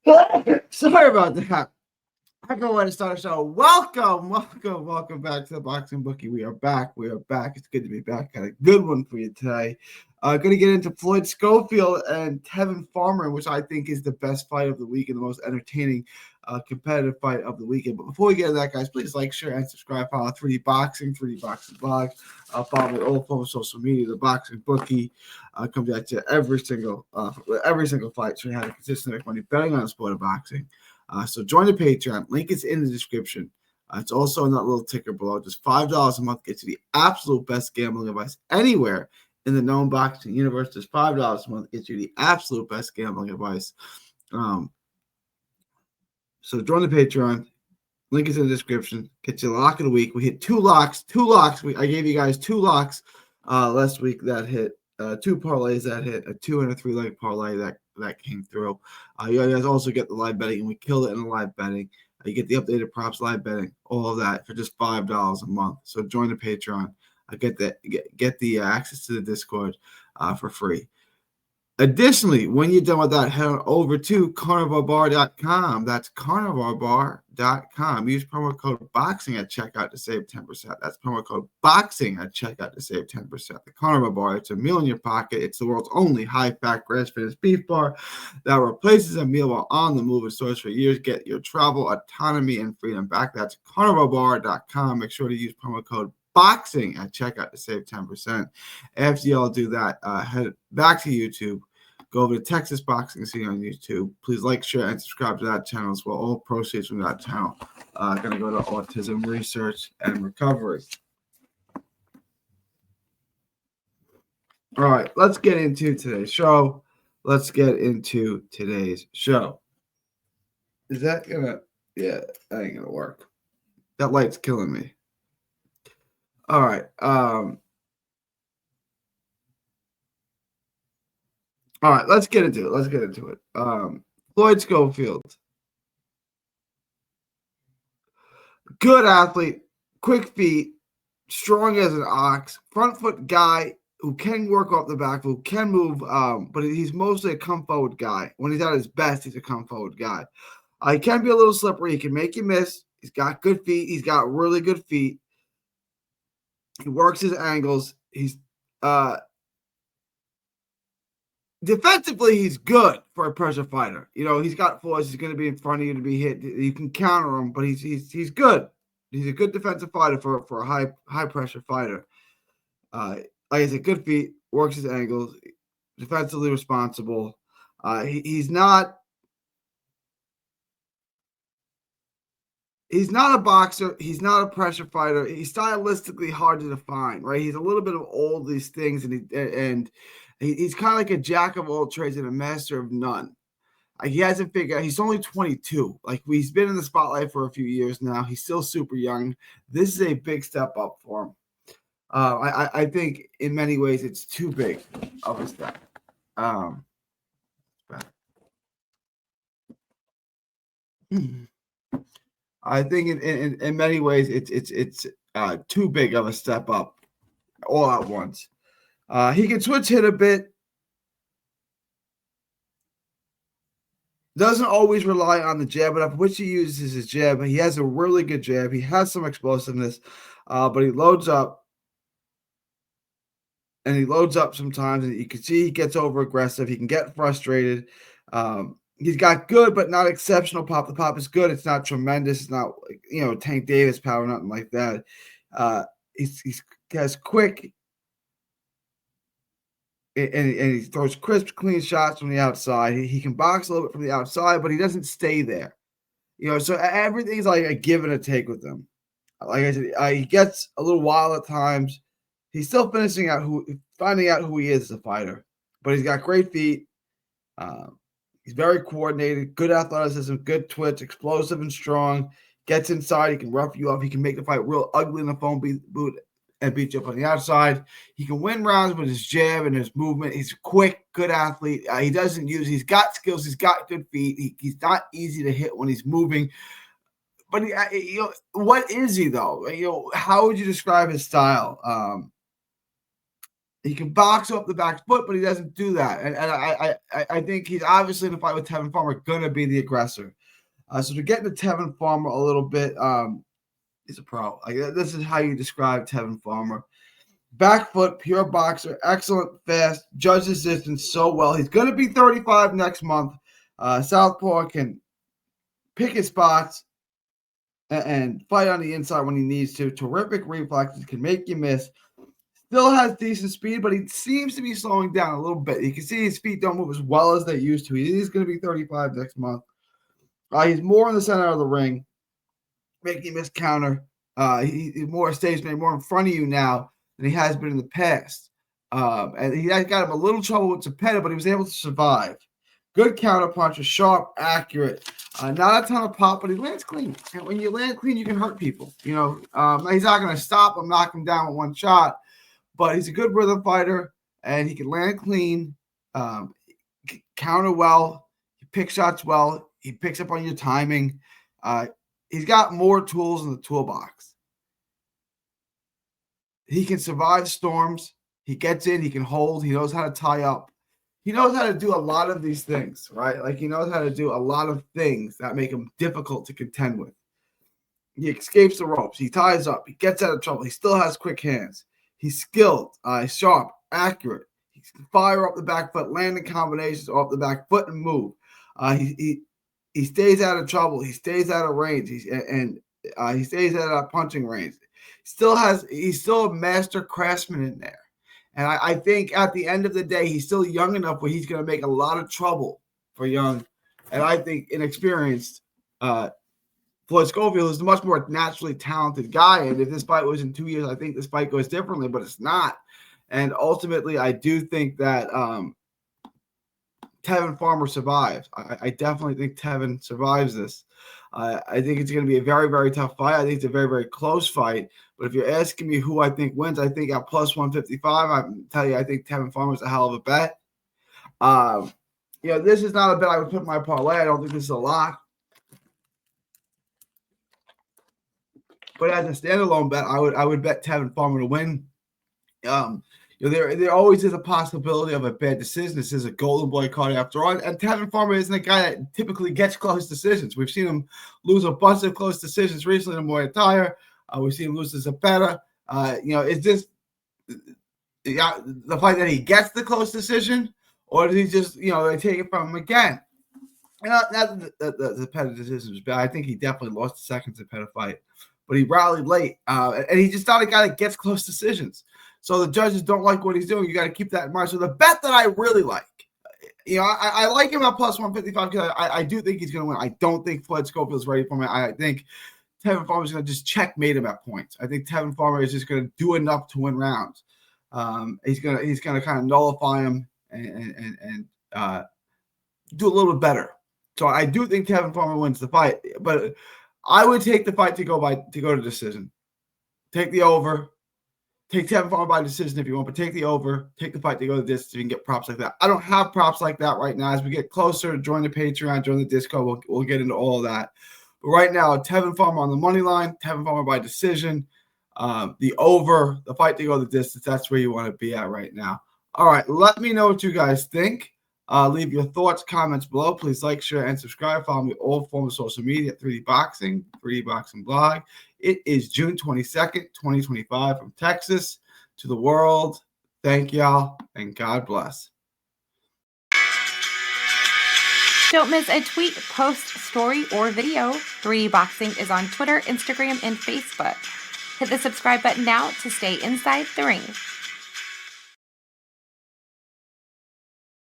Sorry about that. I go ahead and start the show. Welcome back to the Boxing Bookie. We are back. It's good to be back. Got a good one for you today. Going to get into Floyd Schofield and Tevin Farmer, which I think is the best fight of the week and the most entertaining competitive fight of the weekend. But before we get to that, guys, please like, share, and subscribe. Follow 3D Boxing Blog. Follow me all over social media. The Boxing Bookie comes at you every single fight. So you have a consistent money betting on the sport of boxing. So join the Patreon. Link is in the description. It's also in that little ticker below. Just $5 a month gets you the absolute best gambling advice anywhere in the known boxing universe. Just $5 a month gets you the absolute best gambling advice. So join the Patreon. Link is in the description. Get you a lock of the week. We hit two locks. I gave you guys two locks last week that hit. Two parlays that hit, a 2 and a 3-leg parlay that came through. You guys also get the live betting, and we killed it in the live betting. You get the updated props, live betting, all of that for just $5 a month. So join the Patreon. Get the access to the Discord for free. Additionally, when you're done with that, head on over to carnivalbar.com. That's carnivalbar.com. Use promo code BOXING at checkout to save 10%. That's promo code BOXING at checkout to save 10%. The Carnival Bar, it's a meal in your pocket. It's the world's only high-fat, grass-fed beef bar that replaces a meal while on the move and stores for years. Get your travel, autonomy, and freedom back. That's carnivalbar.com. Make sure to use promo code BOXING at checkout to save 10%. After y'all do that, head back to YouTube. Go over to Texas Boxing Scene on YouTube. Please like, share, and subscribe to that channel as well. All proceeds from that channel are going to go to autism research and recovery. All right, let's get into today's show. Is that going to... Yeah, that ain't going to work. That light's killing me. All right. All right, let's get into it. Floyd Schofield. Good athlete, quick feet, strong as an ox, front foot guy who can work off the back, who can move, but he's mostly a come forward guy. When he's at his best, he's a come forward guy. He can be a little slippery. He can make you miss. He's got good feet. He's got really good feet. He works his angles. He's defensively, he's good for a pressure fighter. You know, he's got force. He's going to be in front of you to be hit. You can counter him, but he's good. He's a good defensive fighter for a high pressure fighter. Like I said, good feet, works his angles, defensively responsible. He's not a boxer. He's not a pressure fighter. He's stylistically hard to define, right? He's a little bit of all these things, and he's kind of like a jack of all trades and a master of none. He hasn't figured out. He's only 22. Like, he's been in the spotlight for a few years now. He's still super young. This is a big step up for him. I think in many ways it's too big of a step. I think in many ways it's too big of a step up all at once. He can switch hit a bit. Doesn't always rely on the jab, but which he uses his jab. He has a really good jab. He has some explosiveness, but he loads up. And he loads up sometimes, and you can see he gets over aggressive. He can get frustrated. He's got good but not exceptional pop. The pop is good. It's not tremendous. It's not, Tank Davis power, nothing like that. He has quick, and he throws crisp, clean shots from the outside. He can box a little bit from the outside, but he doesn't stay there. So everything's like a give and a take with him. Like I said, he gets a little wild at times. He's still finding out who he is as a fighter, but he's got great feet. He's very coordinated, good athleticism, good twitch, explosive and strong. Gets inside, he can rough you up. He can make the fight real ugly in the phone boot and beat you up on the outside. He can win rounds with his jab and his movement. He's a quick, good athlete. He's got skills. He's got good feet. He's not easy to hit when he's moving. But what is he though? How would you describe his style? He can box up the back foot, but he doesn't do that. And I think he's obviously in a fight with Tevin Farmer going to be the aggressor. So to get into Tevin Farmer a little bit, he's a pro. Like, this is how you describe Tevin Farmer. Back foot, pure boxer, excellent, fast, judges distance so well. He's going to be 35 next month. Southpaw can pick his spots and fight on the inside when he needs to. Terrific reflexes, can make you miss. Still has decent speed, but he seems to be slowing down a little bit. You can see his feet don't move as well as they used to. He is going to be 35 next month. He's more in the center of the ring, making you miss counter. He's more stationary, more in front of you now than he has been in the past. And he got him a little trouble with Zepeda, but he was able to survive. Good counter puncher, sharp, accurate. Not a ton of pop, but he lands clean. And when you land clean, you can hurt people. He's not going to stop him, knock him down with one shot. But he's a good rhythm fighter, and he can land clean, counter well, he picks shots well, he picks up on your timing. He's got more tools in the toolbox. He can survive storms. He gets in, he can hold, he knows how to tie up. He knows how to do a lot of these things, right? Like, he knows how to do a lot of things that make him difficult to contend with. He escapes the ropes. He ties up. He gets out of trouble. He still has quick hands. He's skilled, sharp, accurate. He can fire up the back foot, landing combinations off the back foot, and move. He stays out of trouble. He stays out of range. He stays out of punching range. He's still a master craftsman in there. And I think at the end of the day, he's still young enough where he's going to make a lot of trouble for young, and I think inexperienced Floyd Schofield is a much more naturally talented guy. And if this fight was in 2 years, I think this fight goes differently, but it's not. And ultimately, I do think that Tevin Farmer survives. I definitely think Tevin survives this. I think it's going to be a very, very tough fight. I think it's a very, very close fight. But if you're asking me who I think wins, I think at plus 155, I can tell you I think Tevin Farmer is a hell of a bet. This is not a bet I would put in my parlay. I don't think this is a lock. But as a standalone bet, I would bet Tevin Farmer to win. There always is a possibility of a bad decision. This is a golden boy card after all. And Tevin Farmer isn't a guy that typically gets close decisions. We've seen him lose a bunch of close decisions recently in Muay Thai. We've seen him lose to Zepeda. Is this the fight that he gets the close decision, or does he just, they take it from him again? Not that the Zepeda decision was bad. I think he definitely lost the second Zepeda fight. But he rallied late, and he's just not a guy that gets close decisions. So the judges don't like what he's doing. You got to keep that in mind. So the bet that I really like, I like him at plus 155 because I do think he's going to win. I don't think Floyd Schofield is ready for me. I think Tevin Farmer is going to just checkmate him at points. I think Tevin Farmer is just going to do enough to win rounds. He's going to kind of nullify him and do a little bit better. So I do think Tevin Farmer wins the fight, but I would take the fight to go to decision. Take the over. Take Tevin Farmer by decision if you want, but take the over. Take the fight to go to distance if you can get props like that. I don't have props like that right now. As we get closer, join the Patreon, join the Discord. We'll get into all of that. But right now, Tevin Farmer on the money line, Tevin Farmer by decision, the over, the fight to go the distance. That's where you want to be at right now. All right, let me know what you guys think. Leave your thoughts, comments below. Please like, share, and subscribe. Follow me on all forms of social media at 3D Boxing, 3D Boxing Blog. It is June 22nd, 2025 from Texas to the world. Thank y'all, and God bless. Don't miss a tweet, post, story, or video. 3D Boxing is on Twitter, Instagram, and Facebook. Hit the subscribe button now to stay inside the ring.